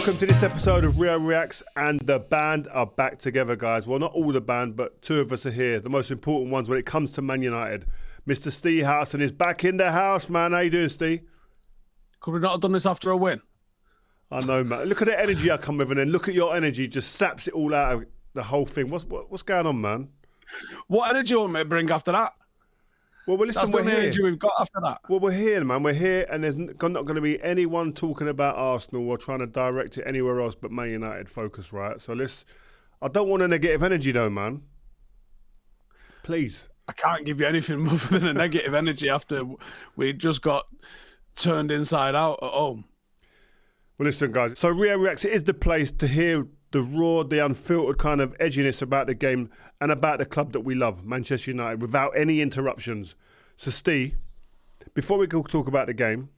Welcome to this episode of Rio Reacts, and the band are back together, guys. Well, not all the band, but two of us are here, the most important ones when it comes to Man United. Mr. Ste Howson is back in the house, man. How you doing, Ste? Could we not have done this after a win? I know, man. Look at the energy I come with, and then look at your energy, just saps it all out of the whole thing. What's going on, man? What energy you want me to bring after that? Well, listen, That's the energy we've got after that. Well, we're here, man. We're here, and there's not going to be anyone talking about Arsenal or trying to direct it anywhere else but Man United focus, right? So I don't want a negative energy, though, man. Please. I can't give you anything more than a negative energy after we just got turned inside out at home. Well, listen, guys. So Rio Reacts is the place to hear the raw, the unfiltered kind of edginess about the game and about the club that we love, Manchester United, without any interruptions. So, Ste, before we go talk about the game,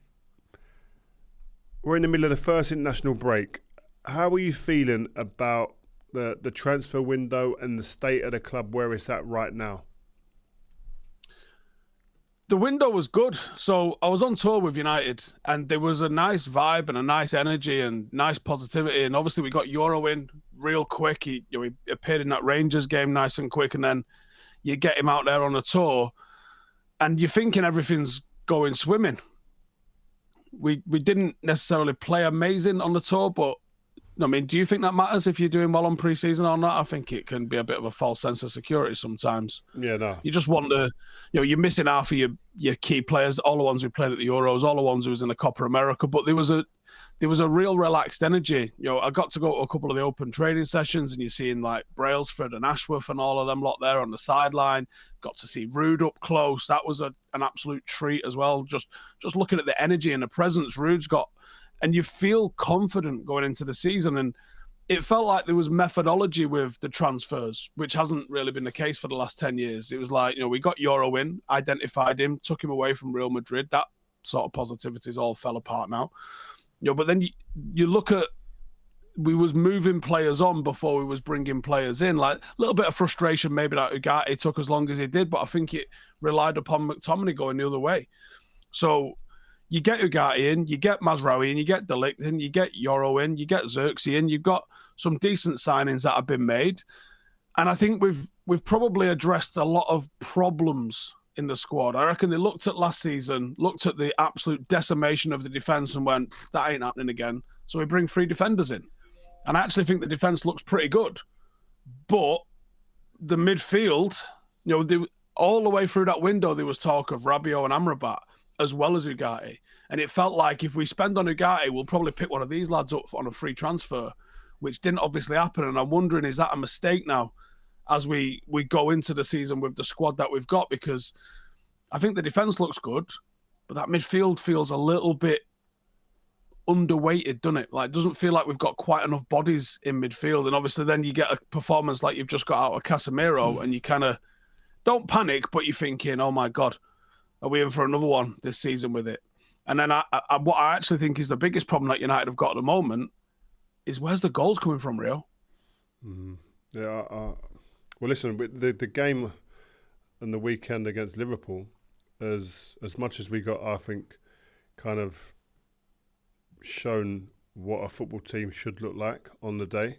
we're in the middle of the first international break. How are you feeling about the transfer window and the state of the club where it's at right now? The window was good. So I was on tour with United and there was a nice vibe and a nice energy and nice positivity. And obviously we got Euro in real quick. He appeared in that Rangers game nice and quick. And then you get him out there on a tour and you're thinking everything's going swimming. We didn't necessarily play amazing on the tour, but I mean, do you think that matters if you're doing well on pre-season or not? I think it can be a bit of a false sense of security sometimes. Yeah, no. You just want to, you're missing half of your key players, all the ones who played at the Euros, all the ones who was in the Copa America. But there was a real relaxed energy. I got to go to a couple of the open training sessions, and you're seeing like Brailsford and Ashworth and all of them lot there on the sideline. Got to see Rude up close. That was an absolute treat as well. Just looking at the energy and the presence Rude's got. And you feel confident going into the season. And it felt like there was methodology with the transfers, which hasn't really been the case for the last 10 years. It was like, we got Euro in, identified him, took him away from Real Madrid. That sort of positivity's all fell apart now. But then you look at, we was moving players on before we was bringing players in. Like a little bit of frustration maybe that Ugarte took as long as he did, but I think it relied upon McTominay going the other way. So you get Ugarte in, you get Mazraoui in, you get De Ligt in, you get Euro in, you get Xerxes in. You've got some decent signings that have been made. And I think we've probably addressed a lot of problems in the squad. I reckon they looked at last season, looked at the absolute decimation of the defence and went, that ain't happening again. So we bring 3 defenders in. And I actually think the defence looks pretty good. But the midfield, all the way through that window, there was talk of Rabiot and Amrabat, as well as Ugarte. And it felt like if we spend on Ugarte, we'll probably pick one of these lads up on a free transfer, which didn't obviously happen. And I'm wondering, is that a mistake now as we go into the season with the squad that we've got? Because I think the defence looks good, but that midfield feels a little bit underweighted, doesn't it? Like, it doesn't feel like we've got quite enough bodies in midfield. And obviously then you get a performance like you've just got out of Casemiro and you kind of don't panic, but you're thinking, oh my God, are we in for another one this season with it? And then what I actually think is the biggest problem that United have got at the moment is where's the goals coming from, Rio? Yeah. Well, listen, the game on the weekend against Liverpool, as much as we got, I think, kind of shown what a football team should look like on the day,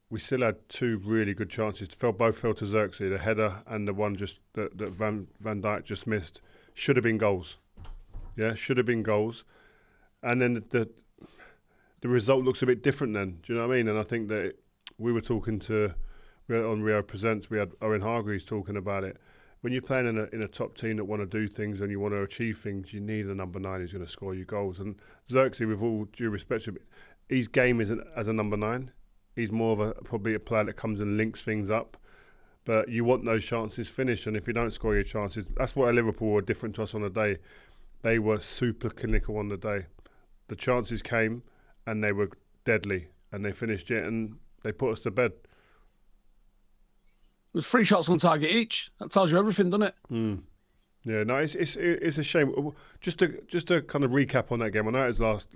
we still had 2 really good chances. Both fell to Xerxes, the header and the one just that Van Dijk just missed. Should have been goals. Yeah, should have been goals. And then the result looks a bit different then. Do you know what I mean? And I think that we were talking on Rio Presents, we had Owen Hargreaves talking about it. When you're playing in a top team that want to do things and you want to achieve things, you need a number 9 who's going to score you goals. And Xerxes, with all due respect, his game isn't as a number 9. He's more of probably a player that comes and links things up. But you want those chances finished, and if you don't score your chances, that's why Liverpool were different to us on the day. They were super clinical on the day. The chances came, and they were deadly, and they finished it, and they put us to bed. It was 3 shots on target each. That tells you everything, doesn't it? Yeah, no, it's a shame. Just to kind of recap on that game. I know it was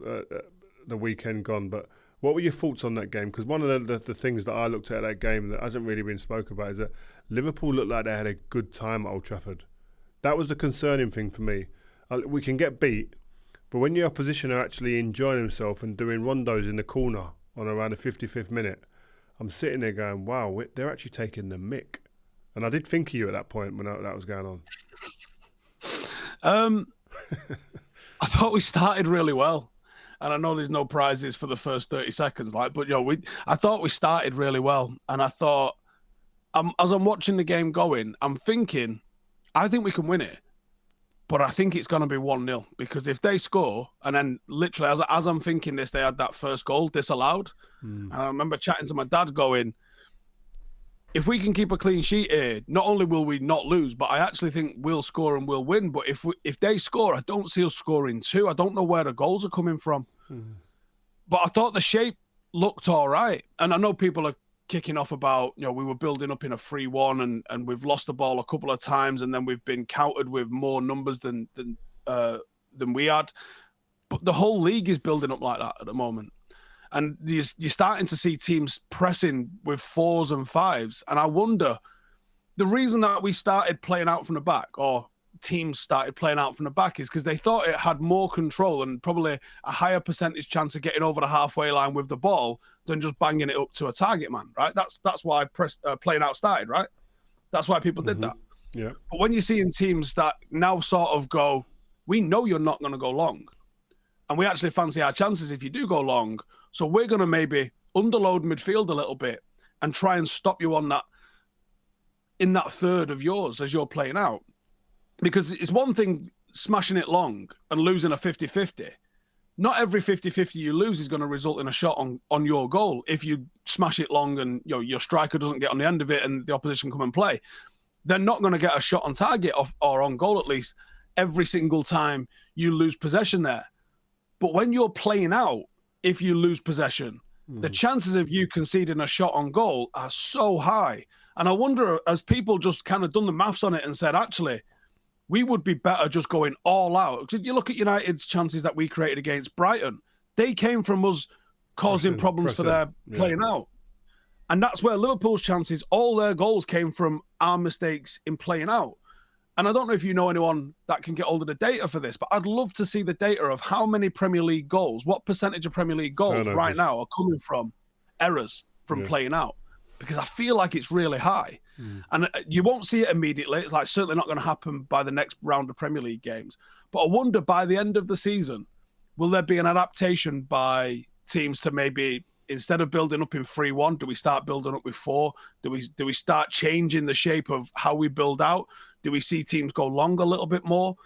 the weekend gone, but what were your thoughts on that game? Because one of the things that I looked at that game that hasn't really been spoken about is that Liverpool looked like they had a good time at Old Trafford. That was the concerning thing for me. We can get beat, But when your opposition are actually enjoying themselves and doing rondos in the corner on around the 55th minute, I'm sitting there going, wow, they're actually taking the mick. And I did think of you at that point when that was going on. I thought we started really well. And I know there's no prizes for the first 30 seconds, but I thought we started really well. And I thought, as I'm watching the game going, I'm thinking, I think we can win it. But I think it's going to be 1-0 because if they score, and then literally as I'm thinking this, they had that first goal disallowed. And I remember chatting to my dad going, if we can keep a clean sheet here, not only will we not lose, but I actually think we'll score and we'll win. But if they score, I don't see us scoring two. I don't know where the goals are coming from. But I thought the shape looked all right. And I know people are kicking off about, we were building up in a 3-1 and we've lost the ball a couple of times and then we've been countered with more numbers than we had. But the whole league is building up like that at the moment. And you're starting to see teams pressing with 4s and 5s. And I wonder, the reason that we started playing out from the back, or teams started playing out from the back, is because they thought it had more control and probably a higher percentage chance of getting over the halfway line with the ball than just banging it up to a target man, right? That's why playing out started, right? That's why people did that. Yeah. But when you're seeing teams that now sort of go, we know you're not going to go long, and we actually fancy our chances if you do go long, so we're going to maybe underload midfield a little bit and try and stop you on that, in that third of yours as you're playing out. Because it's one thing smashing it long and losing a 50-50. Not every 50-50 you lose is going to result in a shot on your goal. If you smash it long and your striker doesn't get on the end of it and the opposition come and play, they're not going to get a shot on target or on goal at least every single time you lose possession there. But when you're playing out, if you lose possession, the chances of you conceding a shot on goal are so high. And I wonder, has people just kind of done the maths on it and said, actually, we would be better just going all out. You look at United's chances that we created against Brighton. They came from us causing problems for their playing out. And that's where Liverpool's chances, all their goals came from our mistakes in playing out. And I don't know if you know anyone that can get hold of the data for this, but I'd love to see the data of how many Premier League goals, what percentage of Premier League goals right now are coming from errors from playing out. Because I feel like it's really high. And you won't see it immediately. It's certainly not going to happen by the next round of Premier League games. But I wonder, by the end of the season, will there be an adaptation by teams to maybe, instead of building up in 3-1, do we start building up with 4? Do we start changing the shape of how we build out? Do we see teams go long a little bit more?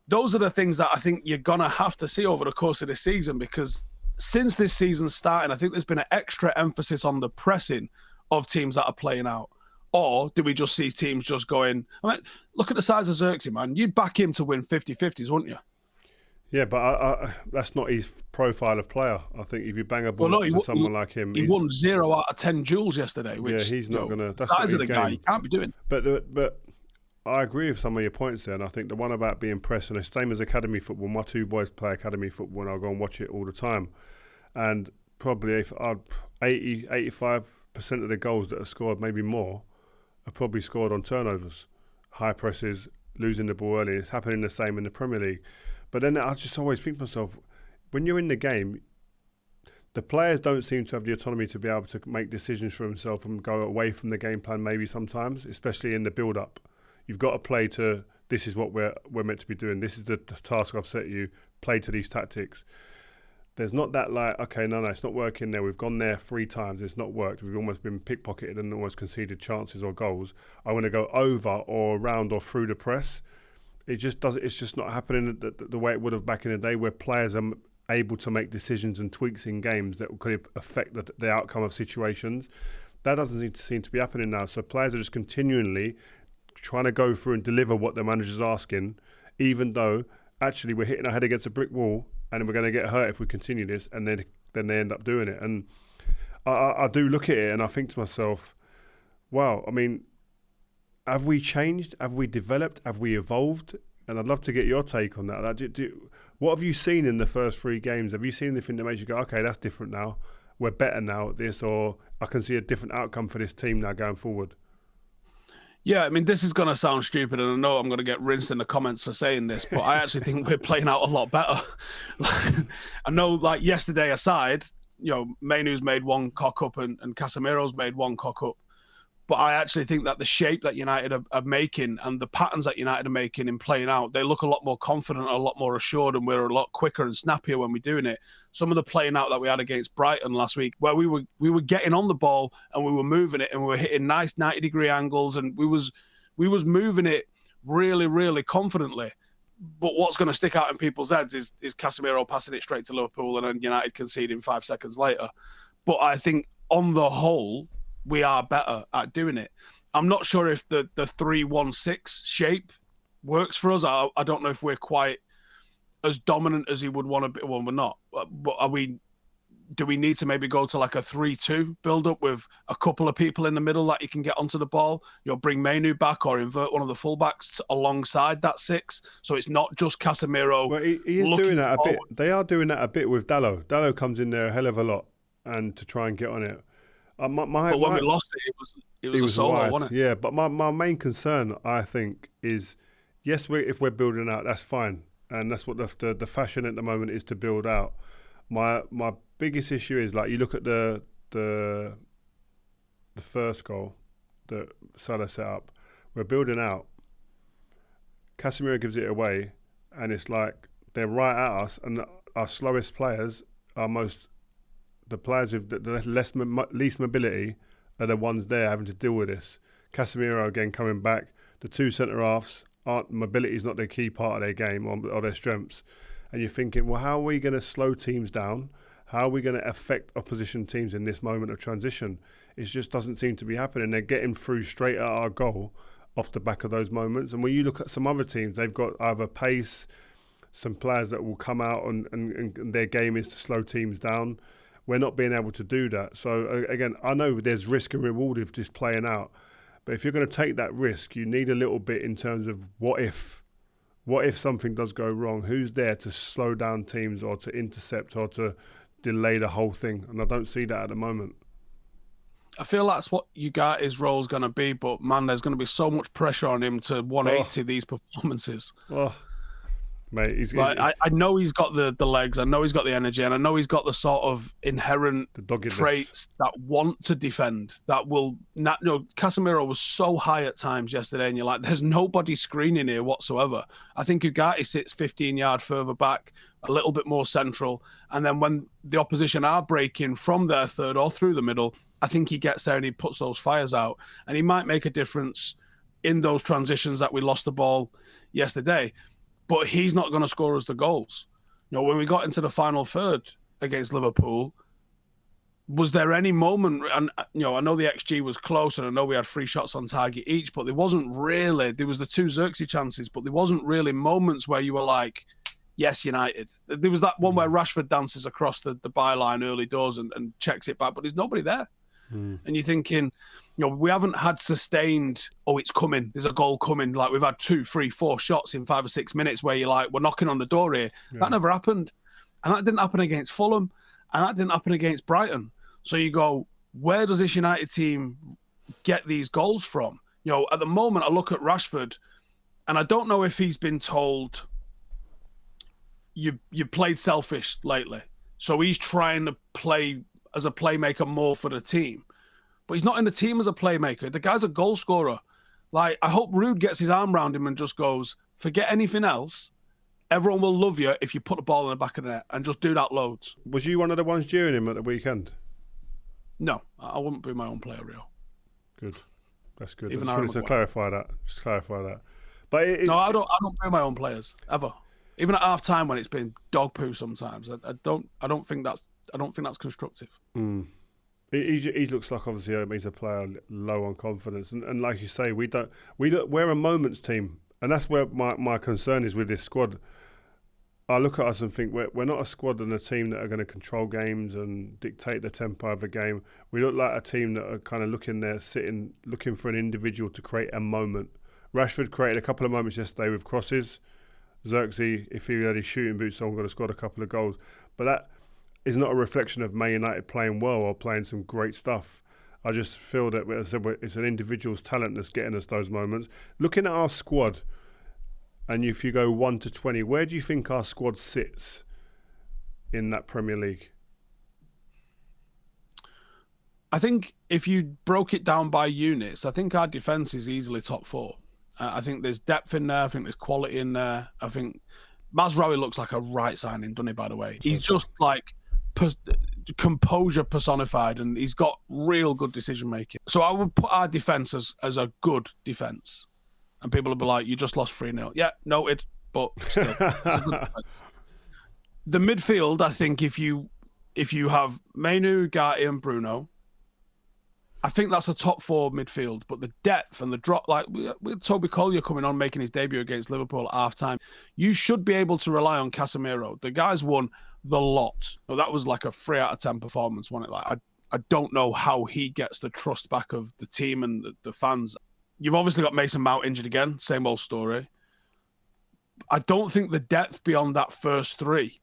Those are the things that I think you're going to have to see over the course of this season, because since this season's starting, I think there's been an extra emphasis on the pressing of teams that are playing out. Or do we just see teams just going, look at the size of Xerxes, man. You'd back him to win 50-50s, wouldn't you? Yeah, but that's not his profile of player. I think if you bang a ball to someone like him... He won 0 out of 10 duels yesterday, which he's not going to... The size of the guy, he can't be doing. But I agree with some of your points there, and I think the one about being pressed, and the same as academy football, my 2 boys play academy football and I'll go and watch it all the time. And probably 85% of the goals that are scored, maybe more, are probably scored on turnovers, high presses, losing the ball early. It's happening the same in the Premier League. But then I just always think to myself, when you're in the game, the players don't seem to have the autonomy to be able to make decisions for themselves and go away from the game plan maybe sometimes, especially in the build-up. You've got to play to, this is what we're meant to be doing. This is the task I've set you. Play to these tactics. There's not that okay, no, it's not working there. We've gone there 3 times. It's not worked. We've almost been pickpocketed and almost conceded chances or goals. I want to go over or around or through the press. It just does. It's just not happening the way it would have back in the day, where players are able to make decisions and tweaks in games that could affect the outcome of situations. That doesn't seem to be happening now. So players are just continually trying to go through and deliver what the manager's asking, even though actually we're hitting our head against a brick wall and we're going to get hurt if we continue this, and then they end up doing it. And I do look at it and I think to myself, wow, I mean, have we changed? Have we developed? Have we evolved? And I'd love to get your take on that. What have you seen in the first 3 games? Have you seen anything that makes you go, okay, that's different now, we're better now at this, or I can see a different outcome for this team now going forward? Yeah, I mean, this is going to sound stupid, and I know I'm going to get rinsed in the comments for saying this, but I actually think we're playing out a lot better. I know, like, yesterday aside, Mainu's made one cock-up and Casemiro's made one cock-up, but I actually think that the shape that United are making and the patterns that United are making in playing out, they look a lot more confident, a lot more assured, and we're a lot quicker and snappier when we're doing it. Some of the playing out that we had against Brighton last week, where we were getting on the ball and we were moving it and we were hitting nice 90-degree angles and we was moving it really, really confidently. But what's going to stick out in people's heads is Casemiro passing it straight to Liverpool and then United conceding 5 seconds later. But I think on the whole, we are better at doing it. I'm not sure if the 3-1-6 shape works for us. I don't know if we're quite as dominant as he would want to be. Well, we're not. But do we need to maybe go to like a 3-2 build up with a couple of people in the middle that you can get onto the ball? Bring Mainu back or invert one of the fullbacks alongside that 6, so it's not just Casemiro. Well, he is doing that forward. A bit. They are doing that a bit with Dalot. Dalot comes in there a hell of a lot, and to try and get on it. But when we lost it was a solo, wide, wasn't it? Yeah, but my main concern, I think, is yes, if we're building out, that's fine, and that's what the fashion at the moment is, to build out. My biggest issue is, like, you look at the first goal that Salah set up. We're building out. Casemiro gives it away, and it's like they're right at us, and our slowest players are the players with the least mobility are the ones there having to deal with this. Casemiro again coming back. The two centre halves mobility is not their key part of their game or their strengths. And you're thinking, well, how are we going to slow teams down? How are we going to affect opposition teams in this moment of transition? It just doesn't seem to be happening. They're getting through straight at our goal off the back of those moments. And when you look at some other teams, they've got either pace, some players that will come out and their game is to slow teams down. We're not being able to do that. So, again, I know there's risk and reward of just playing out. But if you're going to take that risk, you need a little bit in terms of what if something does go wrong? Who's there to slow down teams or to intercept or to delay the whole thing? And I don't see that at the moment. I feel that's what Ugati's role is going to be, but man, there's going to be so much pressure on him to 180 these performances. Mate, I know he's got the legs, I know he's got the energy, and I know he's got the sort of inherent traits that want to defend, that will not. Casemiro was so high at times yesterday, and you're like, there's nobody screening here whatsoever. I think Ugati sits 15 yards further back, a little bit more central, and then when the opposition are breaking from their third or through the middle, I think he gets there and he puts those fires out, and he might make a difference in those transitions that we lost the ball yesterday. But he's not going to score us the goals. When we got into the final third against Liverpool, was there any moment, and I know the XG was close, and I know we had 3 shots on target each, but there was the 2 Xerxes chances, but there wasn't really moments where you were like, yes, United. There was that one where Rashford dances across the byline early doors and checks it back, but there's nobody there. And you're thinking, we haven't had sustained, it's coming, there's a goal coming. Like, we've had 2, 3, 4 shots in 5 or 6 minutes where you're like, we're knocking on the door here. Yeah. That never happened. And that didn't happen against Fulham. And that didn't happen against Brighton. So you go, where does this United team get these goals from? At the moment, I look at Rashford, and I don't know if he's been told, you played selfish lately. So he's trying to play as a playmaker more for the team. But he's not in the team as a playmaker. The guy's a goal scorer. Like, I hope Rude gets his arm around him and just goes, forget anything else. Everyone will love you if you put the ball in the back of the net, and just do that loads. Was you one of the ones jeering him at the weekend? No, I wouldn't be my own player, Rio. Good. That's good. Even I just wanted to clarify that. But no, I don't play my own players ever. Even at half time when it's been dog poo sometimes. I don't think that's constructive. He looks like, obviously, he's a player low on confidence, and like you say, we're a moments team, and that's where my concern is with this squad. I look at us and think we're not a squad and a team that are going to control games and dictate the tempo of a game. We look like a team that are kind of looking for an individual to create a moment. Rashford created a couple of moments yesterday with crosses. Xerxes, if he had his shooting boots on, would have scored a couple of goals. But that is not a reflection of Man United playing well or playing some great stuff. I just feel that as I said, it's an individual's talent that's getting us those moments. Looking at our squad, and if you go 1 to 20, where do you think our squad sits in that Premier League? I think if you broke it down by units, I think our defence is easily top 4. I think there's depth in there. I think there's quality in there. I think Mazraoui looks like a right signing, doesn't he, by the way? He's just like composure personified, and he's got real good decision making. So I would put our defence as a good defence. And people will be like, you just lost 3-0. Yeah, noted, but still. It's a good defense. The midfield, I think if you have Mainu, Gatti and Bruno, I think that's a top 4 midfield, but the depth and the drop, like with Toby Collier coming on, making his debut against Liverpool at half-time, you should be able to rely on Casemiro. The guy's won the lot. Well, that was like a 3 out of 10 performance, wasn't it? Like, I don't know how he gets the trust back of the team and the fans. You've obviously got Mason Mount injured again, same old story. I don't think the depth beyond that first 3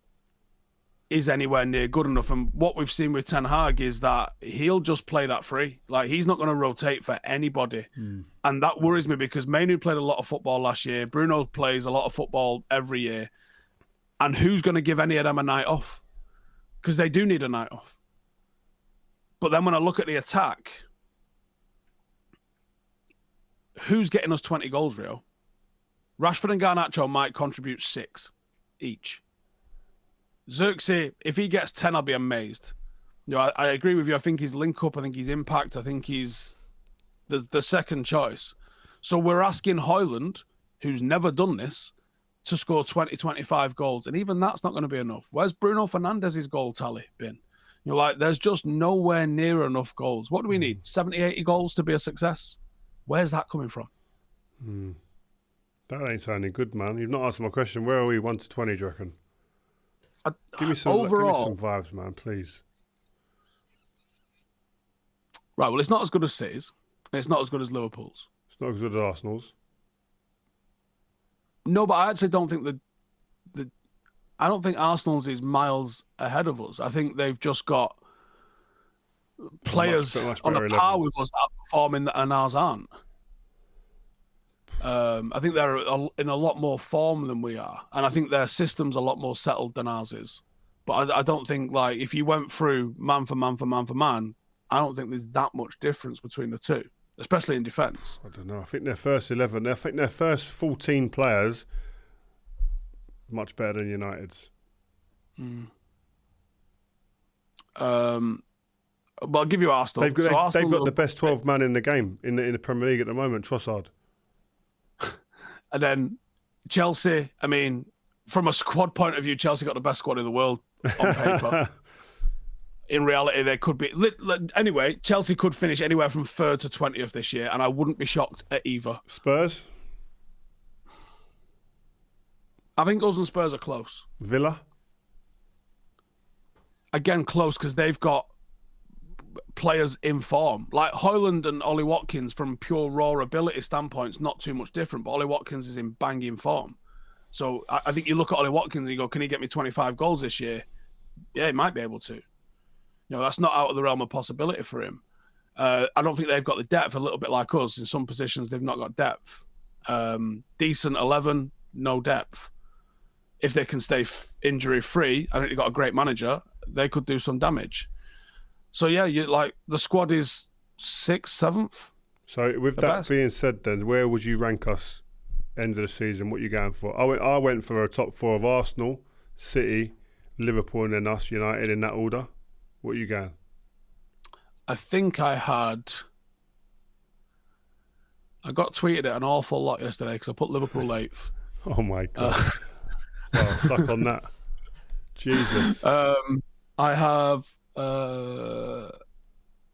is anywhere near good enough. And what we've seen with Ten Hag is that he'll just play that free. Like, he's not going to rotate for anybody. And that worries me because Mainu played a lot of football last year. Bruno plays a lot of football every year. And who's going to give any of them a night off? Because they do need a night off. But then when I look at the attack, who's getting us 20 goals, Rio? Rashford and Garnacho might contribute 6 each. Xerxes, if he gets 10, I'll be amazed. You know, I agree with you. I think he's link up. I think he's impact. I think he's the second choice. So we're asking Højlund, who's never done this, to score 20, 25 goals. And even that's not going to be enough. Where's Bruno Fernandes's goal tally been? You know, like, there's just nowhere near enough goals. What do we need? 70, 80 goals to be a success? Where's that coming from? That ain't sounding good, man. You've not answered my question. Where are we 1 to 20, do you reckon? Give me some vibes, man, please. Right, well, it's not as good as City's, and it's not as good as Liverpool's. It's not as good as Arsenal's. No, but I actually don't think I don't think Arsenal's is miles ahead of us. I think they've just got players on a par with us that are performing and ours aren't. I think they're in a lot more form than we are. And I think their system's a lot more settled than ours is. But I don't think, like, if you went through man for man for man for man, I don't think there's that much difference between the two, especially in defence. I don't know. I think their first 11, I think their first 14 players, much better than United's. But I'll give you Arsenal. They've got the best 12 man in the game in the Premier League at the moment, Trossard. And then Chelsea, I mean, from a squad point of view, Chelsea got the best squad in the world on paper. In reality, they could be... Anyway, Chelsea could finish anywhere from 3rd to 20th this year, and I wouldn't be shocked at either. Spurs? I think us and Spurs are close. Villa? Again, close, because they've got players in form. Like Højlund and Ollie Watkins, from pure raw ability standpoints, not too much different, but Ollie Watkins is in banging form. So I think you look at Ollie Watkins and you go, can he get me 25 goals this year? Yeah, he might be able to. You know, that's not out of the realm of possibility for him. I don't think they've got the depth, a little bit like us. In some positions, they've not got depth. Decent 11, no depth. If they can stay injury-free, I think they've got a great manager, they could do some damage. So, yeah, the squad is 6th, 7th. So, with that being said, then, where would you rank us end of the season? What are you going for? I went for a top 4 of Arsenal, City, Liverpool, and then us, United, in that order. What are you going? I think I got tweeted it an awful lot yesterday because I put Liverpool 8th. Oh, my God. Well, suck on that. Jesus. I had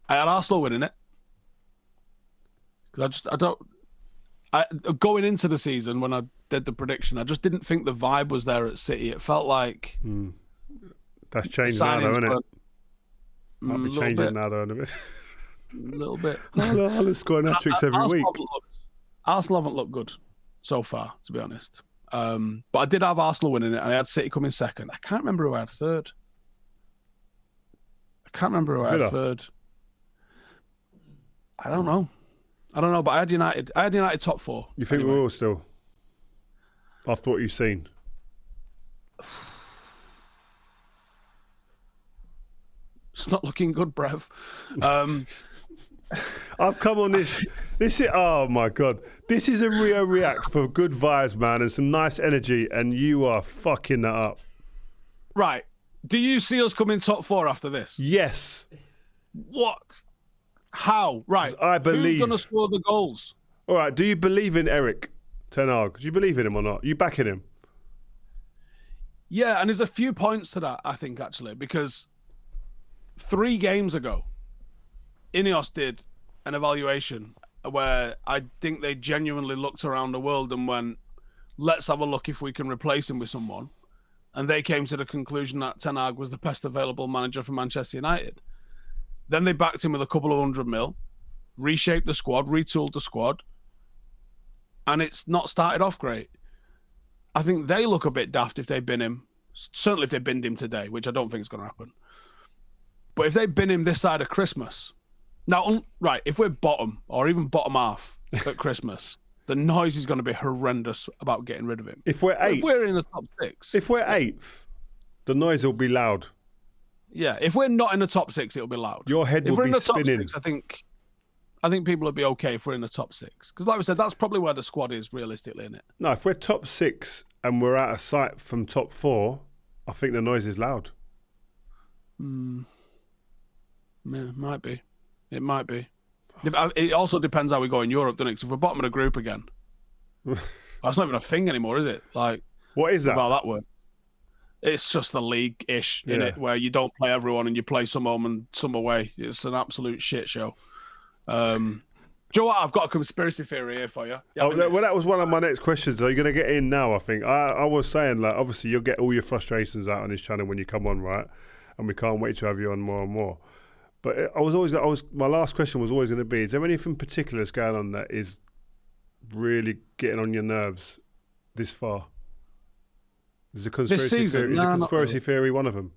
Arsenal winning it. Going into the season when I did the prediction, I just didn't think the vibe was there at City. It felt like that's changed now, though, isn't it? Might be changing now, though, in a bit. A little bit. Let's score hat-tricks every week. Arsenal haven't looked good so far, to be honest. But I did have Arsenal winning it, and I had City coming second. I can't remember who I had third. I had third. I don't know, but I had United. Top 4. You think anyway. we will still? After what you've seen? It's not looking good, Brev. I've come on this. This is, oh my God. This is a Rio React for good vibes, man, and some nice energy, and you are fucking that up. Right. Do you see us coming top 4 after this? Yes. What? How? Right. I believe. Who's going to score the goals? All right. Do you believe in Erik Ten Hag? Do you believe in him or not? You backing him? Yeah, and there's a few points to that, I think, actually, because 3 games ago, Ineos did an evaluation where I think they genuinely looked around the world and went, let's have a look if we can replace him with someone. And they came to the conclusion that Ten Hag was the best available manager for Manchester United. Then they backed him with a couple of $100 million, reshaped the squad, retooled the squad, and it's not started off great. I think they look a bit daft if they bin him. Certainly if they binned him today, which I don't think is going to happen. But if they bin him this side of Christmas, now, right, if we're bottom or even bottom half at Christmas, the noise is going to be horrendous about getting rid of him. If we're 8th, if we're in the top 6, if we're 8th, the noise will be loud. Yeah, if we're not in the top 6, it'll be loud. Your head will be spinning. spinning. If we're in the top 6, I think people will be okay if we're in the top 6. Because like we said, that's probably where the squad is realistically, isn't it? No, if we're top 6 and we're out of sight from top 4, I think the noise is loud. Yeah, it might be. It might be. It also depends how we go in Europe, doesn't it? Because if we're bottom of the group again, that's not even a thing anymore, is it? Like, what is that? About that word. It's just the league-ish, innit? Where you don't play everyone and you play some home and some away. It's an absolute shit show. Do you know what? I've got a conspiracy theory here for you. Well, that was one of my next questions. Are you going to get in now, I think? I was saying, like, obviously you'll get all your frustrations out on this channel when you come on, right? And we can't wait to have you on more and more. But my last question was always going to be, is there anything particular that's going on that is really getting on your nerves this far? Is a conspiracy theory? Is a conspiracy theory one of them?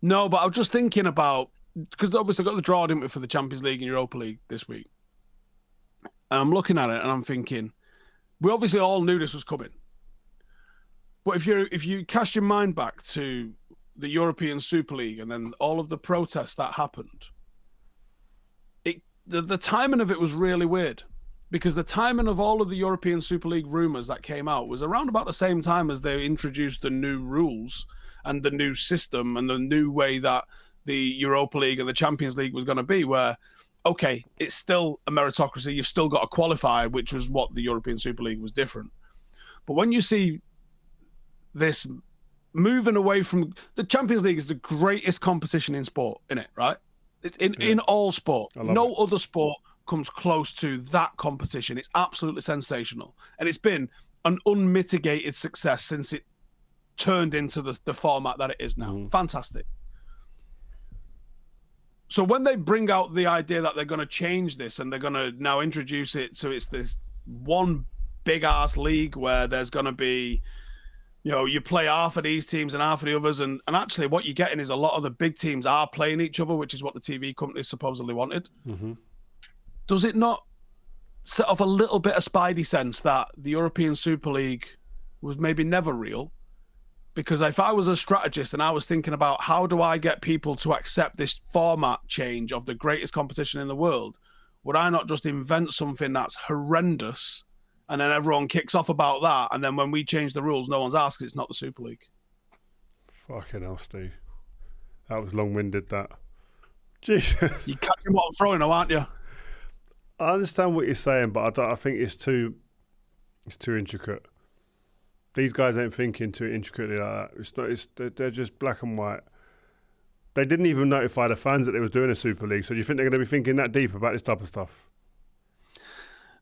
No, but I was just thinking about, because obviously I got the draw, didn't we, for the Champions League and Europa League this week. And I'm looking at it and I'm thinking, we obviously all knew this was coming. But if you cast your mind back to the European Super League and then all of the protests that happened, the timing of it was really weird. Because the timing of all of the European Super League rumours that came out was around about the same time as they introduced the new rules and the new system and the new way that the Europa League and the Champions League was going to be, where, okay, it's still a meritocracy. You've still got to qualify, which was what the European Super League was different. But when you see this moving away from... The Champions League is the greatest competition in sport, isn't it, right? It's in all sport. No other sport comes close to that competition. It's absolutely sensational. And it's been an unmitigated success since it turned into the format that it is now. Fantastic. So when they bring out the idea that they're going to change this and they're going to now introduce it so it's this one big ass league where there's going to be, you know, you play half of these teams and half of the others, and actually what you're getting is a lot of the big teams are playing each other, which is what the TV companies supposedly wanted. Does it not set off a little bit of spidey sense that the European Super League was maybe never real? Because if I was a strategist and I was thinking about how do I get people to accept this format change of the greatest competition in the world, would I not just invent something that's horrendous and then everyone kicks off about that, and then when we change the rules, no one's asked, it's not the Super League? Fucking hell, Steve. That was long-winded, that. Jesus. You're catching what I'm throwing, though, aren't you? I understand what you're saying, but I think it's too intricate. These guys ain't thinking too intricately like that. They're just black and white. They didn't even notify the fans that they was doing a Super League. So do you think they're going to be thinking that deep about this type of stuff?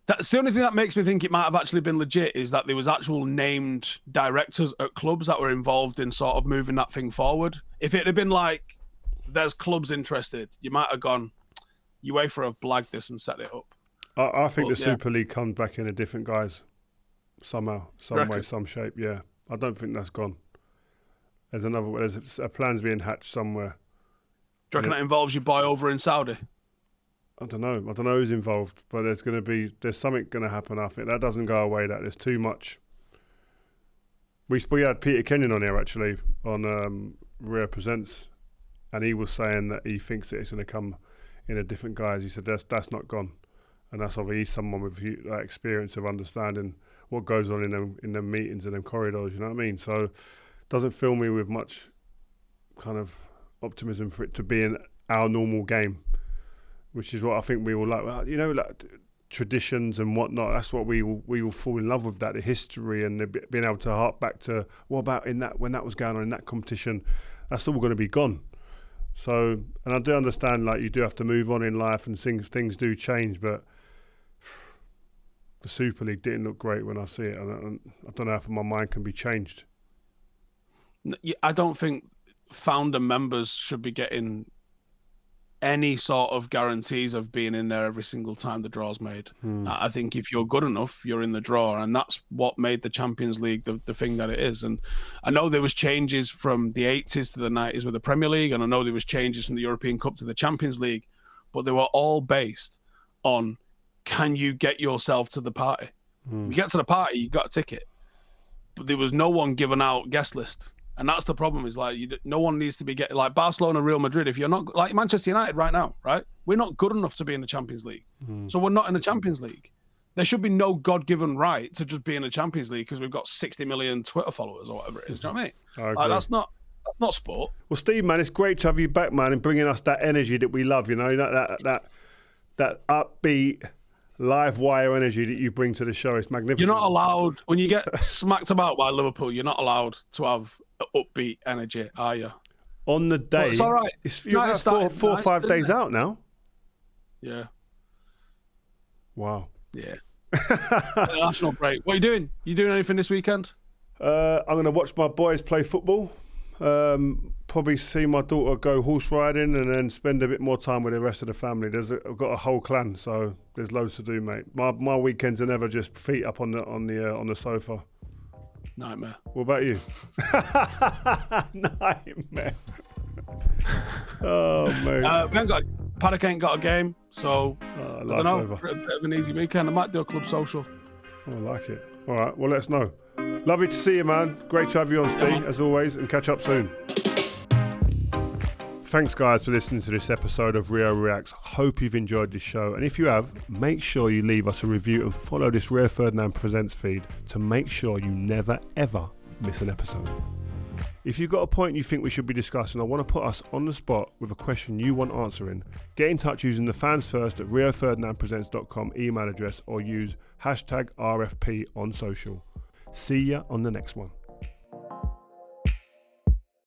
That's the only thing that makes me think it might have actually been legit, is that there was actual named directors at clubs that were involved in sort of moving that thing forward. If it had been like, there's clubs interested, you might have gone, UEFA have blagged this and set it up. I think the Super League comes back in a different guise. Somehow, some way, some shape, yeah. I don't think that's gone. There's a plan's being hatched somewhere. Do you reckon that involves your boy over in Saudi? I don't know who's involved, but there's something going to happen. I think that doesn't go away. That there's too much. We had Peter Kenyon on here actually on Rio Presents, and he was saying that he thinks that it's going to come in a different guise. He said that's not gone, and that's obviously someone with experience of understanding what goes on in them meetings and them corridors. You know what I mean? So, doesn't fill me with much kind of optimism for it to be in our normal game, which is what I think we all like. Well, like traditions and whatnot. That's what we will fall in love with. That the history and being able to hark back to what about when that was going on in that competition. That's all going to be gone. So, and I do understand like you do have to move on in life and things do change, but the Super League didn't look great when I see it, and I don't know if my mind can be changed. I don't think founder members should be getting any sort of guarantees of being in there every single time the draw's made. I think if you're good enough, you're in the draw, and that's what made the Champions League the thing that it is. And I know there was changes from the 80s to the 90s with the Premier League, and I know there was changes from the European Cup to the Champions League, but they were all based on, can you get yourself to the party? You get to the party, you got a ticket. But there was no one giving out guest list. And that's the problem, is like no one needs to be getting, like Barcelona, Real Madrid, if you're not, like Manchester United right now, right? We're not good enough to be in the Champions League. So we're not in the Champions League. There should be no God-given right to just be in the Champions League because we've got 60 million Twitter followers or whatever it is. Do you know what I mean? Like, that's not sport. Well, Steve, man, it's great to have you back, man, and bringing us that energy that we love, that upbeat, live wire energy that you bring to the show. It's magnificent. You're not allowed, when you get smacked about by Liverpool, you're not allowed to have upbeat energy, are you? On the day, it's all right. You're about 4 or 5 days out now. Yeah. Wow. Yeah. National break. What are you doing? You doing anything this weekend? I'm going to watch my boys play football. Probably see my daughter go horse riding, and then spend a bit more time with the rest of the family. I've got a whole clan, so there's loads to do, mate. My weekends are never just feet up on the sofa. Nightmare. What about you? Nightmare. Oh, mate. Paddock ain't got a game, so I don't know. Over. A bit of an easy weekend. I might do a club social. I like it. All right, well, let us know. Lovely to see you, man. Great to have you on, Steve, as always, and catch up soon. Thanks, guys, for listening to this episode of Rio Reacts. Hope you've enjoyed this show. And if you have, make sure you leave us a review and follow this Rio Ferdinand Presents feed to make sure you never, ever miss an episode. If you've got a point you think we should be discussing or want to put us on the spot with a question you want answering, get in touch using the fans first at rioferdinandpresents.com email address, or use #RFP on social. See ya on the next one.